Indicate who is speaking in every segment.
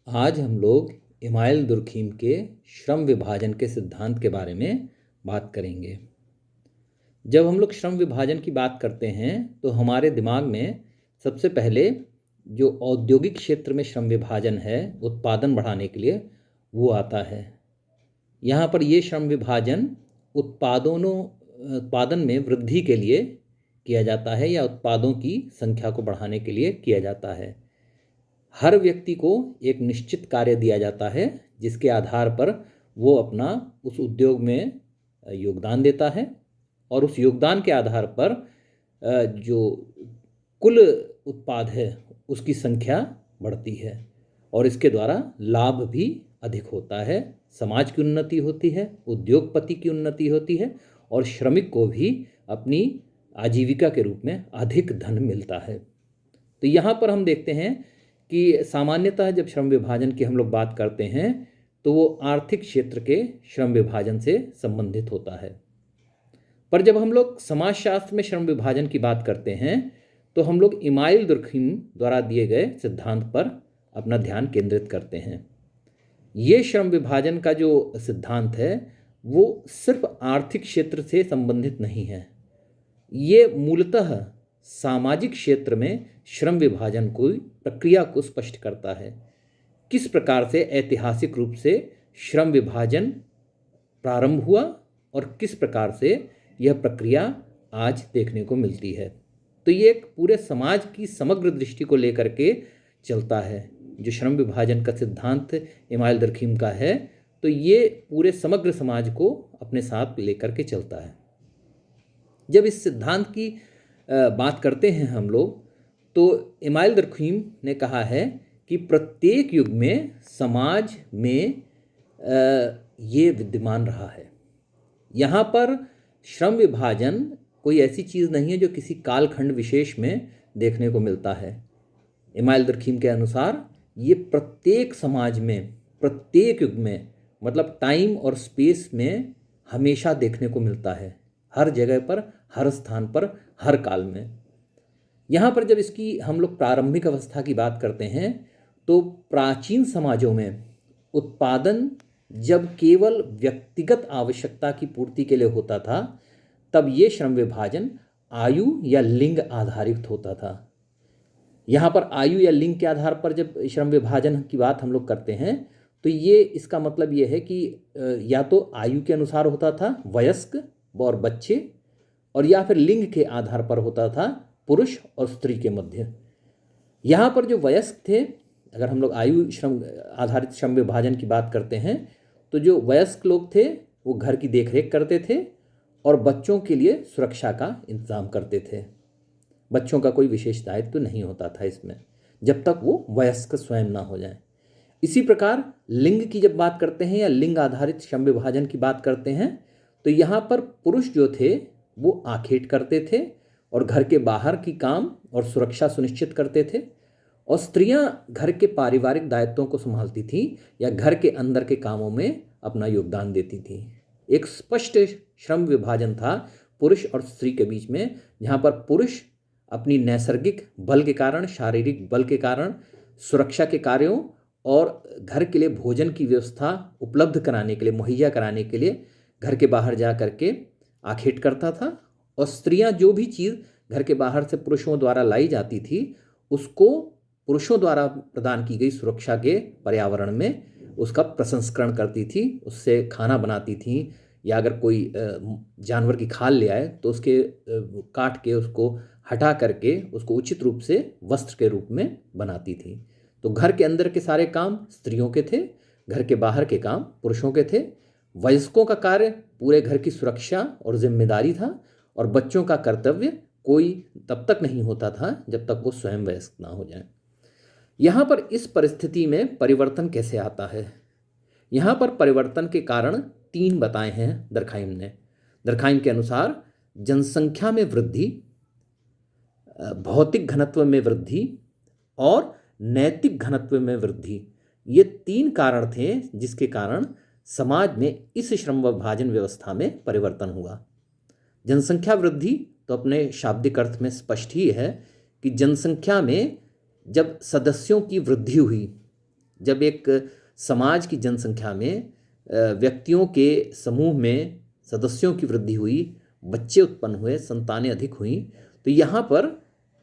Speaker 1: आज हम लोग इमाइल दुर्खीम के श्रम विभाजन के सिद्धांत के बारे में बात करेंगे। जब हम लोग श्रम विभाजन की बात करते हैं तो हमारे दिमाग में सबसे पहले जो औद्योगिक क्षेत्र में श्रम विभाजन है उत्पादन बढ़ाने के लिए वो आता है। यहाँ पर ये श्रम विभाजन उत्पादन में वृद्धि के लिए किया जाता है या उत्पादों की संख्या को बढ़ाने के लिए किया जाता है। हर व्यक्ति को एक निश्चित कार्य दिया जाता है जिसके आधार पर वो अपना उस उद्योग में योगदान देता है और उस योगदान के आधार पर जो कुल उत्पाद है उसकी संख्या बढ़ती है और इसके द्वारा लाभ भी अधिक होता है, समाज की उन्नति होती है, उद्योगपति की उन्नति होती है और श्रमिक को भी अपनी आजीविका के रूप में अधिक धन मिलता है। तो यहाँ पर हम देखते हैं कि सामान्यतः जब श्रम विभाजन की हम लोग बात करते हैं तो वो आर्थिक क्षेत्र के श्रम विभाजन से संबंधित होता है। पर जब हम लोग समाजशास्त्र में श्रम विभाजन की बात करते हैं तो हम लोग इमाइल दुर्खीम द्वारा दिए गए सिद्धांत पर अपना ध्यान केंद्रित करते हैं। ये श्रम विभाजन का जो सिद्धांत है वो सिर्फ आर्थिक क्षेत्र से संबंधित नहीं है, ये मूलतः सामाजिक क्षेत्र में श्रम विभाजन को प्रक्रिया को स्पष्ट करता है। किस प्रकार से ऐतिहासिक रूप से श्रम विभाजन प्रारंभ हुआ और किस प्रकार से यह प्रक्रिया आज देखने को मिलती है। तो ये एक पूरे समाज की समग्र दृष्टि को लेकर के चलता है। जो श्रम विभाजन का सिद्धांत इमाइल दुर्खीम का है तो ये पूरे समग्र समाज को अपने साथ लेकर के चलता है। जब इस सिद्धांत की बात करते हैं हम लोग तो इमाइल दुर्खीम ने कहा है कि प्रत्येक युग में समाज में ये विद्यमान रहा है। यहाँ पर श्रम विभाजन कोई ऐसी चीज़ नहीं है जो किसी कालखंड विशेष में देखने को मिलता है। इमाइल दुर्खीम के अनुसार ये प्रत्येक समाज में प्रत्येक युग में मतलब टाइम और स्पेस में हमेशा देखने को मिलता है, हर जगह पर, हर स्थान पर, हर काल में। यहाँ पर जब इसकी हम लोग प्रारंभिक अवस्था की बात करते हैं तो प्राचीन समाजों में उत्पादन जब केवल व्यक्तिगत आवश्यकता की पूर्ति के लिए होता था तब ये श्रम विभाजन आयु या लिंग आधारित होता था। यहाँ पर आयु या लिंग के आधार पर जब श्रम विभाजन की बात हम लोग करते हैं तो ये इसका मतलब ये है कि या तो आयु के अनुसार होता था वयस्क और बच्चे, और या फिर लिंग के आधार पर होता था पुरुष और स्त्री के मध्य। यहाँ पर जो वयस्क थे, अगर हम लोग आयु श्रम आधारित श्रम विभाजन की बात करते हैं तो जो वयस्क लोग थे वो घर की देखरेख करते थे और बच्चों के लिए सुरक्षा का इंतजाम करते थे। बच्चों का कोई विशेष दायित्व तो नहीं होता था इसमें जब तक वो वयस्क स्वयं ना हो जाए। इसी प्रकार लिंग की जब बात करते हैं या लिंग आधारित श्रम विभाजन की बात करते हैं तो यहाँ पर पुरुष जो थे वो आखेट करते थे और घर के बाहर की काम और सुरक्षा सुनिश्चित करते थे, और स्त्रियां घर के पारिवारिक दायित्वों को संभालती थीं या घर के अंदर के कामों में अपना योगदान देती थीं। एक स्पष्ट श्रम विभाजन था पुरुष और स्त्री के बीच में, जहाँ पर पुरुष अपनी नैसर्गिक बल के कारण, शारीरिक बल के कारण, सुरक्षा के कार्यों और घर के लिए भोजन की व्यवस्था उपलब्ध कराने के लिए, मुहैया कराने के लिए घर के बाहर जा करके आखेट करता था, और स्त्रियां जो भी चीज़ घर के बाहर से पुरुषों द्वारा लाई जाती थी उसको पुरुषों द्वारा प्रदान की गई सुरक्षा के पर्यावरण में उसका प्रसंस्करण करती थी, उससे खाना बनाती थी, या अगर कोई जानवर की खाल ले आए तो उसके काट के उसको हटा करके उसको उचित रूप से वस्त्र के रूप में बनाती थी। तो घर के अंदर के सारे काम स्त्रियों के थे, घर के बाहर के काम पुरुषों के थे। वयस्कों का कार्य पूरे घर की सुरक्षा और जिम्मेदारी था, और बच्चों का कर्तव्य कोई तब तक नहीं होता था जब तक वो स्वयं वयस्क ना हो जाए। यहाँ पर इस परिस्थिति में परिवर्तन कैसे आता है? यहाँ पर परिवर्तन के कारण 3 बताए हैं दर्खाइम ने। दर्खाइम के अनुसार जनसंख्या में वृद्धि, भौतिक घनत्व में वृद्धि और नैतिक घनत्व में वृद्धि, ये 3 कारण थे जिसके कारण समाज में इस श्रम विभाजन व्यवस्था में परिवर्तन हुआ। जनसंख्या वृद्धि तो अपने शाब्दिक अर्थ में स्पष्ट ही है कि जनसंख्या में जब सदस्यों की वृद्धि हुई जब एक समाज की जनसंख्या में व्यक्तियों के समूह में सदस्यों की वृद्धि हुई, बच्चे उत्पन्न हुए, संतानें अधिक हुई, तो यहाँ पर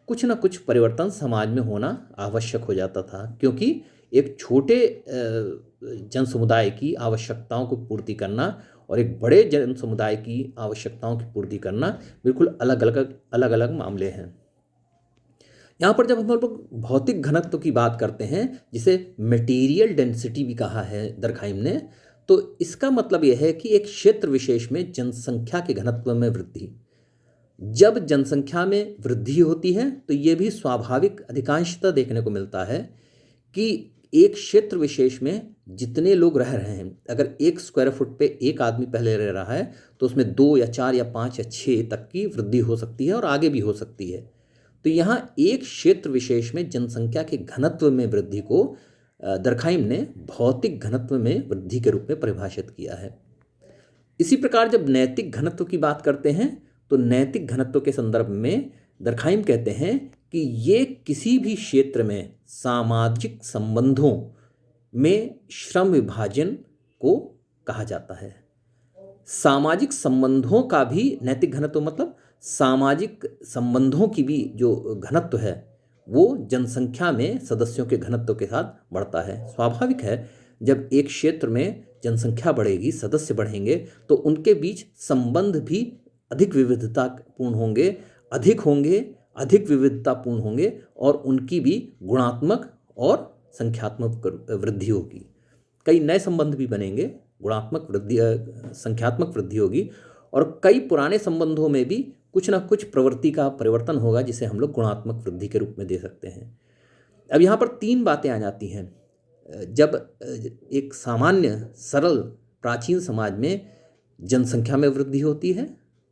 Speaker 1: कुछ न कुछ परिवर्तन समाज में होना आवश्यक हो जाता था, क्योंकि एक छोटे जन समुदाय की आवश्यकताओं को पूर्ति करना और एक बड़े जन समुदाय की आवश्यकताओं की पूर्ति करना बिल्कुल अलग अलग मामले हैं। यहाँ पर जब हम लोग भौतिक घनत्व की बात करते हैं, जिसे मटेरियल डेंसिटी भी कहा है दरखाइम ने, तो इसका मतलब यह है कि एक क्षेत्र विशेष में जनसंख्या के घनत्व में वृद्धि। जब जनसंख्या में वृद्धि होती है तो ये भी स्वाभाविक अधिकांशतः देखने को मिलता है कि एक क्षेत्र विशेष में जितने लोग रह रहे हैं, अगर 1 स्क्वायर फुट पे एक आदमी पहले रह रहा है तो उसमें 2 या 4 या 5 या 6 तक की वृद्धि हो सकती है और आगे भी हो सकती है। तो यहाँ एक क्षेत्र विशेष में जनसंख्या के घनत्व में वृद्धि को दरखाइम ने भौतिक घनत्व में वृद्धि के रूप में परिभाषित किया है। इसी प्रकार जब नैतिक घनत्व की बात करते हैं तो नैतिक घनत्व के संदर्भ में दरखाइम कहते हैं कि ये किसी भी क्षेत्र में सामाजिक संबंधों में श्रम विभाजन को कहा जाता है। सामाजिक संबंधों का भी नैतिक घनत्व मतलब सामाजिक संबंधों की भी जो घनत्व है वो जनसंख्या में सदस्यों के घनत्व के साथ बढ़ता है। स्वाभाविक है, जब एक क्षेत्र में जनसंख्या बढ़ेगी, सदस्य बढ़ेंगे, तो उनके बीच संबंध भी अधिक विविधतापूर्ण होंगे, अधिक विविधतापूर्ण होंगे और उनकी भी गुणात्मक और संख्यात्मक वृद्धि होगी। कई नए संबंध भी बनेंगे, गुणात्मक वृद्धि, संख्यात्मक वृद्धि होगी, और कई पुराने संबंधों में भी कुछ ना कुछ प्रवृत्ति का परिवर्तन होगा, जिसे हम लोग गुणात्मक वृद्धि के रूप में दे सकते हैं। अब यहाँ पर 3 बातें आ जाती हैं। जब एक सामान्य सरल प्राचीन समाज में जनसंख्या में वृद्धि होती है,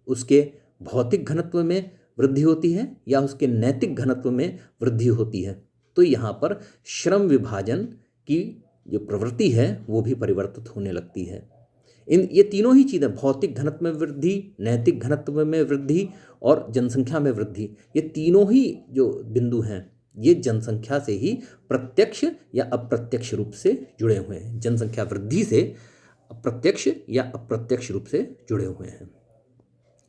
Speaker 1: उसके भौतिक घनत्व में वृद्धि होती है या उसके नैतिक घनत्व में वृद्धि होती है, तो यहाँ पर श्रम विभाजन की जो प्रवृत्ति है वो भी परिवर्तित होने लगती है। ये तीनों ही चीज़ें, भौतिक घनत्व में वृद्धि, नैतिक घनत्व में वृद्धि और जनसंख्या में वृद्धि, ये तीनों ही जो बिंदु हैं ये जनसंख्या से ही प्रत्यक्ष या अप्रत्यक्ष रूप से जुड़े हुए हैं। जनसंख्या वृद्धि से प्रत्यक्ष या अप्रत्यक्ष रूप से जुड़े हुए हैं।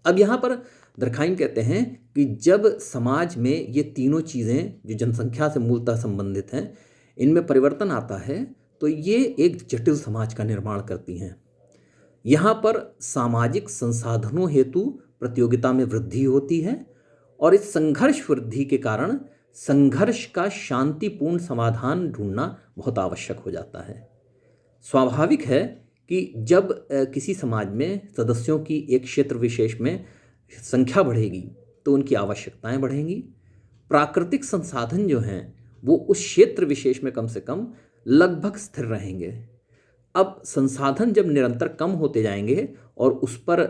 Speaker 1: अब यहाँ पर दरखाइम कहते हैं कि जब समाज में ये तीनों चीज़ें जो जनसंख्या से मूलतः संबंधित हैं, इनमें परिवर्तन आता है तो ये एक जटिल समाज का निर्माण करती हैं। यहाँ पर सामाजिक संसाधनों हेतु प्रतियोगिता में वृद्धि होती है और इस संघर्ष वृद्धि के कारण संघर्ष का शांतिपूर्ण समाधान ढूंढना बहुत आवश्यक हो जाता है। स्वाभाविक है कि जब किसी समाज में सदस्यों की एक क्षेत्र विशेष में संख्या बढ़ेगी तो उनकी आवश्यकताएं बढ़ेंगी। प्राकृतिक संसाधन जो हैं वो उस क्षेत्र विशेष में कम से कम लगभग स्थिर रहेंगे। अब संसाधन जब निरंतर कम होते जाएंगे और उस पर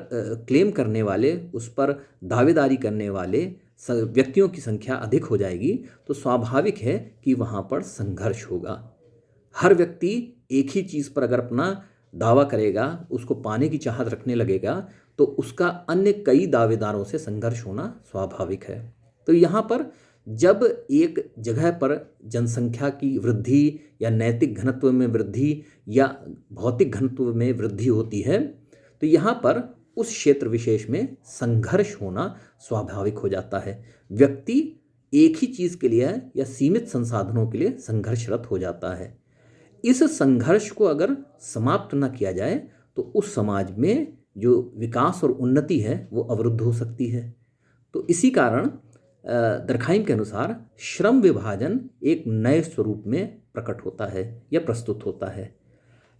Speaker 1: क्लेम करने वाले, उस पर दावेदारी करने वाले व्यक्तियों की संख्या अधिक हो जाएगी, तो स्वाभाविक है कि वहाँ पर संघर्ष होगा। हर व्यक्ति एक ही चीज़ पर अगर अपना दावा करेगा, उसको पाने की चाहत रखने लगेगा, तो उसका अन्य कई दावेदारों से संघर्ष होना स्वाभाविक है। तो यहाँ पर जब एक जगह पर जनसंख्या की वृद्धि या नैतिक घनत्व में वृद्धि या भौतिक घनत्व में वृद्धि होती है, तो यहाँ पर उस क्षेत्र विशेष में संघर्ष होना स्वाभाविक हो जाता है। व्यक्ति एक ही चीज़ के लिए या सीमित संसाधनों के लिए संघर्षरत हो जाता है। इस संघर्ष को अगर समाप्त न किया जाए तो उस समाज में जो विकास और उन्नति है वो अवरुद्ध हो सकती है। तो इसी कारण दरखाइम के अनुसार श्रम विभाजन एक नए स्वरूप में प्रकट होता है या प्रस्तुत होता है।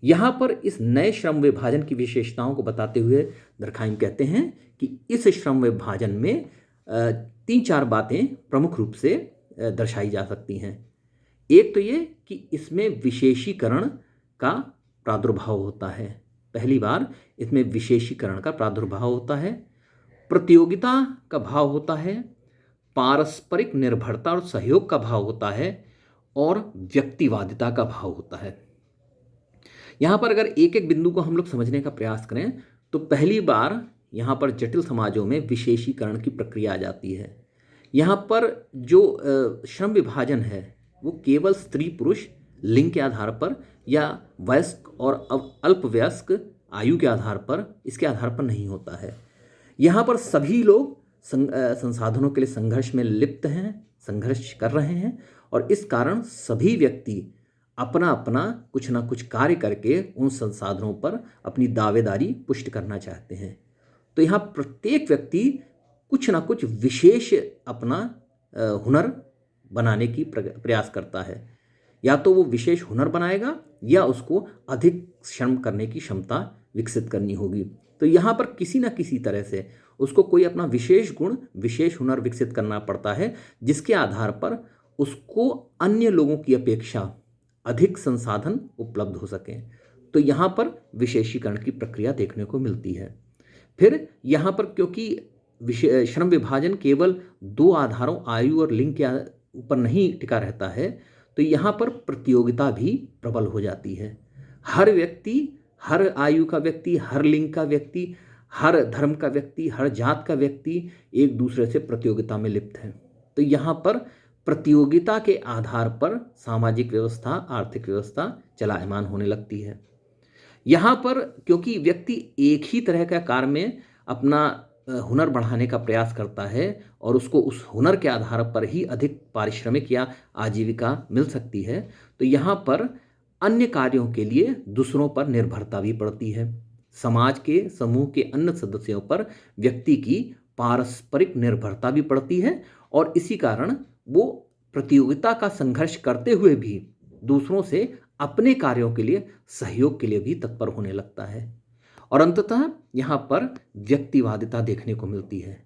Speaker 1: यहाँ पर इस नए श्रम विभाजन की विशेषताओं को बताते हुए दरखाइम कहते हैं कि इस श्रम विभाजन में 3-4 बातें प्रमुख रूप से दर्शाई जा सकती हैं। एक तो ये कि इसमें विशेषीकरण का प्रादुर्भाव होता है। पहली बार इसमें विशेषीकरण का प्रादुर्भाव होता है, प्रतियोगिता का भाव होता है, पारस्परिक निर्भरता और सहयोग का भाव होता है और व्यक्तिवादिता का भाव होता है। यहाँ पर अगर एक एक बिंदु को हम लोग समझने का प्रयास करें तो पहली बार यहाँ पर जटिल समाजों में विशेषीकरण की प्रक्रिया आ जाती है। यहाँ पर जो श्रम विभाजन है वो केवल स्त्री पुरुष लिंग के आधार पर या वयस्क और अल्पवयस्क आयु के आधार पर, इसके आधार पर नहीं होता है। यहाँ पर सभी लोग संसाधनों के लिए संघर्ष में लिप्त हैं, संघर्ष कर रहे हैं, और इस कारण सभी व्यक्ति अपना अपना कुछ ना कुछ कार्य करके उन संसाधनों पर अपनी दावेदारी पुष्ट करना चाहते हैं। तो यहाँ प्रत्येक व्यक्ति कुछ ना कुछ विशेष अपना हुनर बनाने की प्रयास करता है। या तो वो विशेष हुनर बनाएगा या उसको अधिक श्रम करने की क्षमता विकसित करनी होगी। तो यहाँ पर किसी न किसी तरह से उसको कोई अपना विशेष गुण, विशेष हुनर विकसित करना पड़ता है, जिसके आधार पर उसको अन्य लोगों की अपेक्षा अधिक संसाधन उपलब्ध हो सकें। तो यहाँ पर विशेषीकरण की प्रक्रिया देखने को मिलती है। फिर यहाँ पर क्योंकि श्रम विभाजन केवल दो आधारों आयु और लिंग के ऊपर नहीं टिका रहता है, तो यहाँ पर प्रतियोगिता भी प्रबल हो जाती है। हर व्यक्ति, हर आयु का व्यक्ति, हर लिंग का व्यक्ति, हर धर्म का व्यक्ति, हर जात का व्यक्ति एक दूसरे से प्रतियोगिता में लिप्त है। तो यहाँ पर प्रतियोगिता के आधार पर सामाजिक व्यवस्था, आर्थिक व्यवस्था चलायमान होने लगती है। यहाँ पर क्योंकि व्यक्ति एक ही तरह का कार्य में अपना हुनर बढ़ाने का प्रयास करता है और उसको उस हुनर के आधार पर ही अधिक पारिश्रमिक या आजीविका मिल सकती है, तो यहाँ पर अन्य कार्यों के लिए दूसरों पर निर्भरता भी पड़ती है। समाज के समूह के अन्य सदस्यों पर व्यक्ति की पारस्परिक निर्भरता भी पड़ती है, और इसी कारण वो प्रतियोगिता का संघर्ष करते हुए भी दूसरों से अपने कार्यों के लिए, सहयोग के लिए भी तत्पर होने लगता है। और अंततः यहाँ पर व्यक्तिवादिता देखने को मिलती है।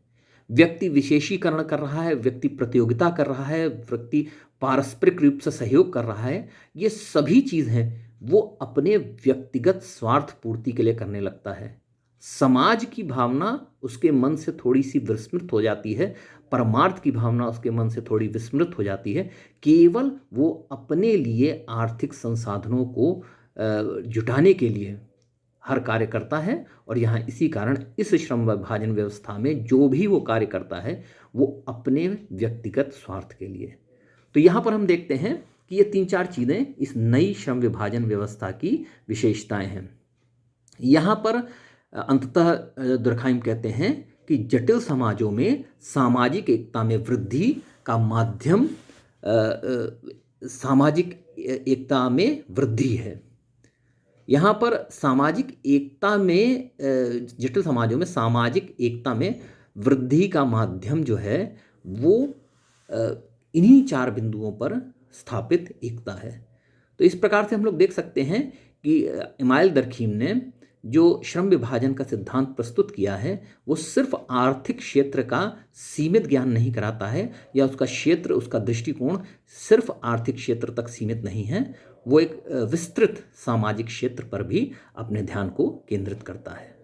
Speaker 1: व्यक्ति विशेषीकरण कर रहा है, व्यक्ति प्रतियोगिता कर रहा है, व्यक्ति पारस्परिक रूप से सहयोग कर रहा है। ये सभी चीज़ें वो अपने व्यक्तिगत स्वार्थ पूर्ति के लिए करने लगता है। समाज की भावना उसके मन से थोड़ी सी विस्मृत हो जाती है, परमार्थ की भावना उसके मन से थोड़ी विस्मृत हो जाती है। केवल वो अपने लिए आर्थिक संसाधनों को जुटाने के लिए हर कार्य करता है, और यहाँ इसी कारण इस श्रम विभाजन व्यवस्था में जो भी वो कार्य करता है वो अपने व्यक्तिगत स्वार्थ के लिए। तो यहाँ पर हम देखते हैं कि ये 3-4 चीज़ें इस नई श्रम विभाजन व्यवस्था की विशेषताएं हैं। यहाँ पर अंततः दुर्खाइम कहते हैं कि जटिल समाजों में सामाजिक एकता में वृद्धि का माध्यम सामाजिक एकता में वृद्धि है। यहाँ पर सामाजिक एकता में, जटिल समाजों में सामाजिक एकता में वृद्धि का माध्यम जो है वो इन्हीं 4 बिंदुओं पर स्थापित एकता है। तो इस प्रकार से हम लोग देख सकते हैं कि इमाइल दरखीम ने जो श्रम विभाजन का सिद्धांत प्रस्तुत किया है वो सिर्फ आर्थिक क्षेत्र का सीमित ज्ञान नहीं कराता है, या उसका क्षेत्र, उसका दृष्टिकोण सिर्फ आर्थिक क्षेत्र तक सीमित नहीं है, वो एक विस्तृत सामाजिक क्षेत्र पर भी अपने ध्यान को केंद्रित करता है।